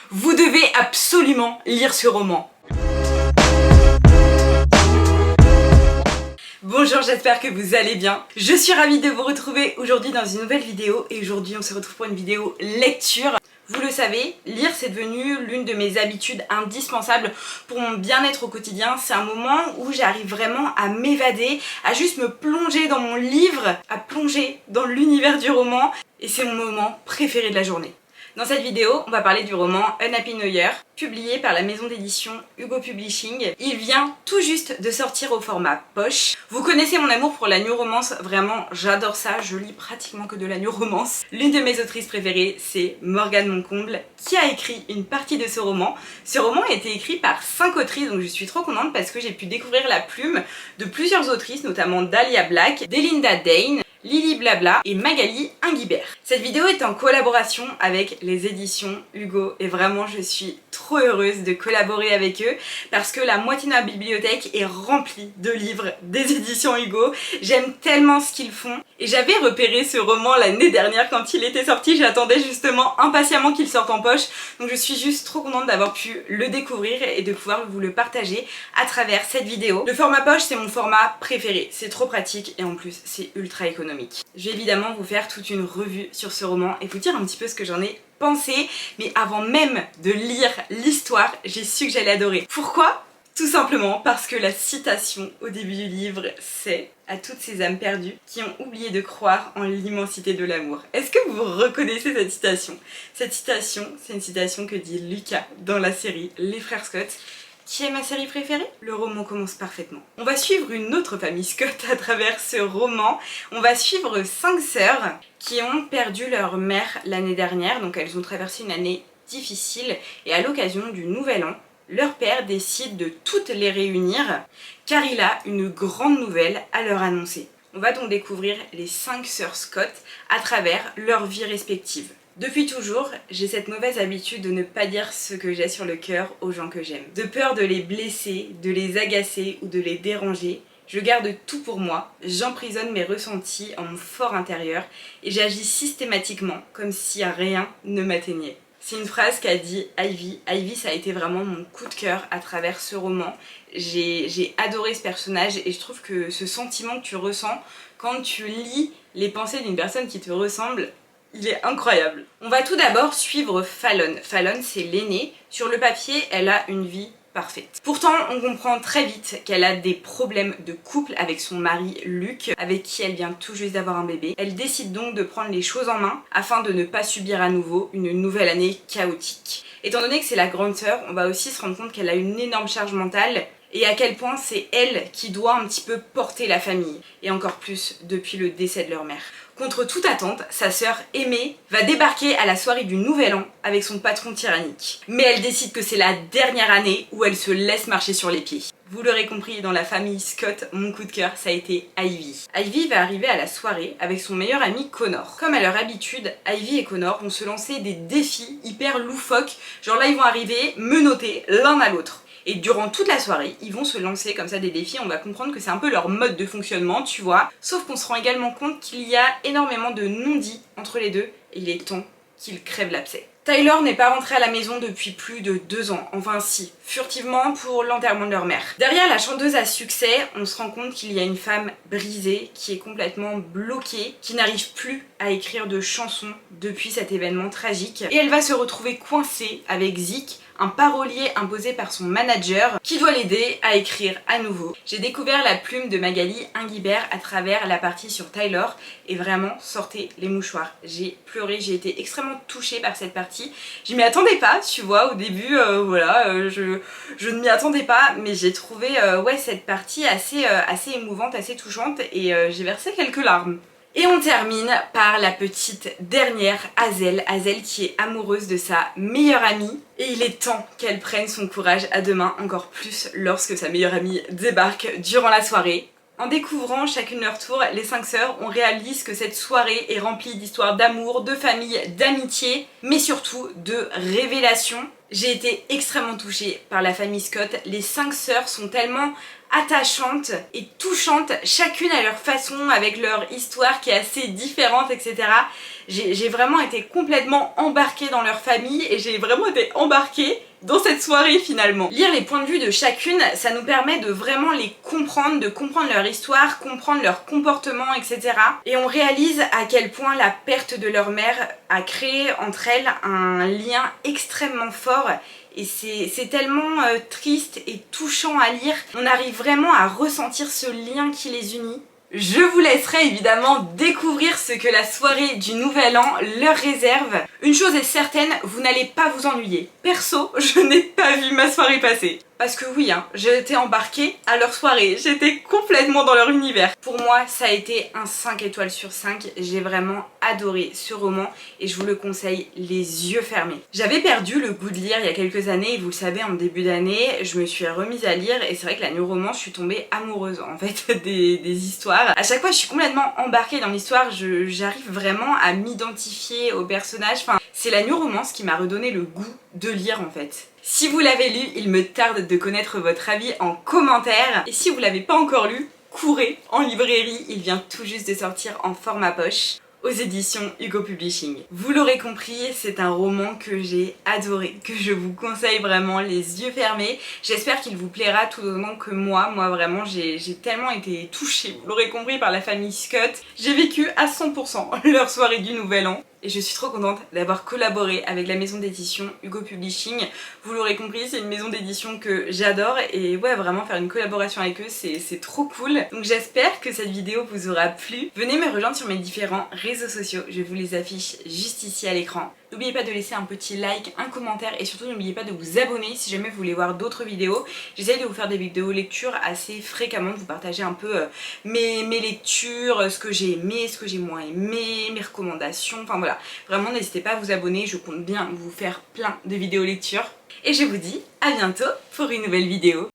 Vous devez absolument lire ce roman. Bonjour, j'espère que vous allez bien. Je suis ravie de vous retrouver aujourd'hui dans une nouvelle vidéo et aujourd'hui on se retrouve pour une vidéo lecture. Vous le savez, lire c'est devenu l'une de mes habitudes indispensables pour mon bien-être au quotidien. C'est un moment où j'arrive vraiment à m'évader, à juste me plonger dans mon livre, à plonger dans l'univers du roman et c'est mon moment préféré de la journée. Dans cette vidéo, on va parler du roman Unhappy New Year, publié par la maison d'édition Hugo Publishing. Il vient tout juste de sortir au format poche. Vous connaissez mon amour pour la new romance, vraiment j'adore ça, je lis pratiquement que de la new romance. L'une de mes autrices préférées, c'est Morgane Moncomble, qui a écrit une partie de ce roman. Ce roman a été écrit par 5 autrices, donc je suis trop contente parce que j'ai pu découvrir la plume de plusieurs autrices, notamment Dahlia Black, Delinda Dane, Lily Blabla et Magali Inguibert. Cette vidéo est en collaboration avec les éditions Hugo et vraiment je suis trop heureuse de collaborer avec eux parce que la moitié de ma bibliothèque est remplie de livres des éditions Hugo. J'aime tellement ce qu'ils font et j'avais repéré ce roman l'année dernière quand il était sorti. J'attendais justement impatiemment qu'il sorte en poche, donc je suis juste trop contente d'avoir pu le découvrir et de pouvoir vous le partager à travers cette vidéo. Le format poche c'est mon format préféré, c'est trop pratique et en plus c'est ultra économique. Je vais évidemment vous faire toute une revue sur ce roman et vous dire un petit peu ce que j'en ai pensé, mais avant même de lire l'histoire, j'ai su que j'allais adorer. Pourquoi ? Tout simplement parce que la citation au début du livre, c'est « À toutes ces âmes perdues qui ont oublié de croire en l'immensité de l'amour ». Est-ce que vous reconnaissez cette citation ? Cette citation, c'est une citation que dit Lucas dans la série Les Frères Scott, qui est ma série préférée. Le roman commence parfaitement. On va suivre une autre famille Scott à travers ce roman. On va suivre 5 sœurs qui ont perdu leur mère l'année dernière, donc elles ont traversé une année difficile et à l'occasion du Nouvel An, leur père décide de toutes les réunir car il a une grande nouvelle à leur annoncer. On va donc découvrir les 5 sœurs Scott à travers leurs vies respectives. Depuis toujours, j'ai cette mauvaise habitude de ne pas dire ce que j'ai sur le cœur aux gens que j'aime. De peur de les blesser, de les agacer ou de les déranger, je garde tout pour moi, j'emprisonne mes ressentis en mon fort intérieur et j'agis systématiquement comme si rien ne m'atteignait. C'est une phrase qu'a dit Ivy. Ivy, ça a été vraiment mon coup de cœur à travers ce roman. J'ai adoré ce personnage et je trouve que ce sentiment que tu ressens quand tu lis les pensées d'une personne qui te ressemble, il est incroyable. On va tout d'abord suivre Fallon. Fallon, c'est l'aînée. Sur le papier, elle a une vie parfaite. Pourtant, on comprend très vite qu'elle a des problèmes de couple avec son mari Luc, avec qui elle vient tout juste d'avoir un bébé. Elle décide donc de prendre les choses en main afin de ne pas subir à nouveau une nouvelle année chaotique. Étant donné que c'est la grande sœur, on va aussi se rendre compte qu'elle a une énorme charge mentale et à quel point c'est elle qui doit un petit peu porter la famille, et encore plus depuis le décès de leur mère. Contre toute attente, sa sœur Aimée va débarquer à la soirée du Nouvel An avec son patron tyrannique. Mais elle décide que c'est la dernière année où elle se laisse marcher sur les pieds. Vous l'aurez compris, dans la famille Scott, mon coup de cœur, ça a été Ivy. Ivy va arriver à la soirée avec son meilleur ami Connor. Comme à leur habitude, Ivy et Connor vont se lancer des défis hyper loufoques. Genre là, ils vont arriver menottés l'un à l'autre. Et durant toute la soirée, ils vont se lancer comme ça des défis, on va comprendre que c'est un peu leur mode de fonctionnement, tu vois. Sauf qu'on se rend également compte qu'il y a énormément de non-dits entre les deux, et il est temps qu'ils crèvent l'abcès. Tyler n'est pas rentré à la maison depuis plus de 2 ans, enfin si, furtivement pour l'enterrement de leur mère. Derrière la chanteuse à succès, on se rend compte qu'il y a une femme brisée, qui est complètement bloquée, qui n'arrive plus à écrire de chansons depuis cet événement tragique. Et elle va se retrouver coincée avec Zik, un parolier imposé par son manager qui doit l'aider à écrire à nouveau. J'ai découvert la plume de Magali Inguibert à travers la partie sur Tyler et vraiment sortez les mouchoirs. J'ai pleuré, j'ai été extrêmement touchée par cette partie. Je m'y attendais pas, tu vois, au début, je ne m'y attendais pas, mais j'ai trouvé ouais, cette partie assez émouvante, assez touchante et j'ai versé quelques larmes. Et on termine par la petite dernière, Hazel. Hazel qui est amoureuse de sa meilleure amie. Et il est temps qu'elle prenne son courage à deux mains, encore plus lorsque sa meilleure amie débarque durant la soirée. En découvrant chacune leur tour les 5 sœurs, on réalise que cette soirée est remplie d'histoires d'amour, de famille, d'amitié, mais surtout de révélations. J'ai été extrêmement touchée par la famille Scott. Les 5 sœurs sont tellement attachantes et touchantes, chacune à leur façon, avec leur histoire qui est assez différente, etc. J'ai vraiment été complètement embarquée dans leur famille et j'ai vraiment été embarquée dans cette soirée finalement. Lire les points de vue de chacune, ça nous permet de vraiment les comprendre, de comprendre leur histoire, comprendre leur comportement, etc. Et on réalise à quel point la perte de leur mère a créé entre elles un lien extrêmement fort. Et c'est tellement triste et touchant à lire. On arrive vraiment à ressentir ce lien qui les unit. Je vous laisserai évidemment découvrir ce que la soirée du Nouvel An leur réserve. Une chose est certaine, vous n'allez pas vous ennuyer. Perso, je n'ai pas vu ma soirée passer. Parce que oui, j'ai été embarquée à leur soirée, j'étais complètement dans leur univers. Pour moi, ça a été un 5 étoiles sur 5, j'ai vraiment adoré ce roman et je vous le conseille les yeux fermés. J'avais perdu le goût de lire il y a quelques années et vous le savez, en début d'année, je me suis remise à lire et c'est vrai que la new romance, je suis tombée amoureuse en fait des histoires. À chaque fois, je suis complètement embarquée dans l'histoire, j'arrive vraiment à m'identifier aux personnages. Enfin, c'est la new romance qui m'a redonné le goût de lire en fait. Si vous l'avez lu, il me tarde de connaître votre avis en commentaire. Et si vous l'avez pas encore lu, courez en librairie, il vient tout juste de sortir en format poche aux éditions Hugo Publishing. Vous l'aurez compris, c'est un roman que j'ai adoré, que je vous conseille vraiment les yeux fermés. J'espère qu'il vous plaira tout autant que moi. Moi vraiment, j'ai tellement été touchée, vous l'aurez compris, par la famille Scott. J'ai vécu à 100% leur soirée du Nouvel An. Et je suis trop contente d'avoir collaboré avec la maison d'édition Hugo Publishing. Vous l'aurez compris, c'est une maison d'édition que j'adore et ouais, vraiment faire une collaboration avec eux, c'est trop cool. Donc j'espère que cette vidéo vous aura plu. Venez me rejoindre sur mes différents réseaux sociaux, je vous les affiche juste ici à l'écran. N'oubliez pas de laisser un petit like, un commentaire et surtout n'oubliez pas de vous abonner si jamais vous voulez voir d'autres vidéos. J'essaye de vous faire des vidéos lecture assez fréquemment, de vous partager un peu mes lectures, ce que j'ai aimé, ce que j'ai moins aimé, mes recommandations, enfin voilà. Vraiment n'hésitez pas à vous abonner, je compte bien vous faire plein de vidéos lecture. Et je vous dis à bientôt pour une nouvelle vidéo.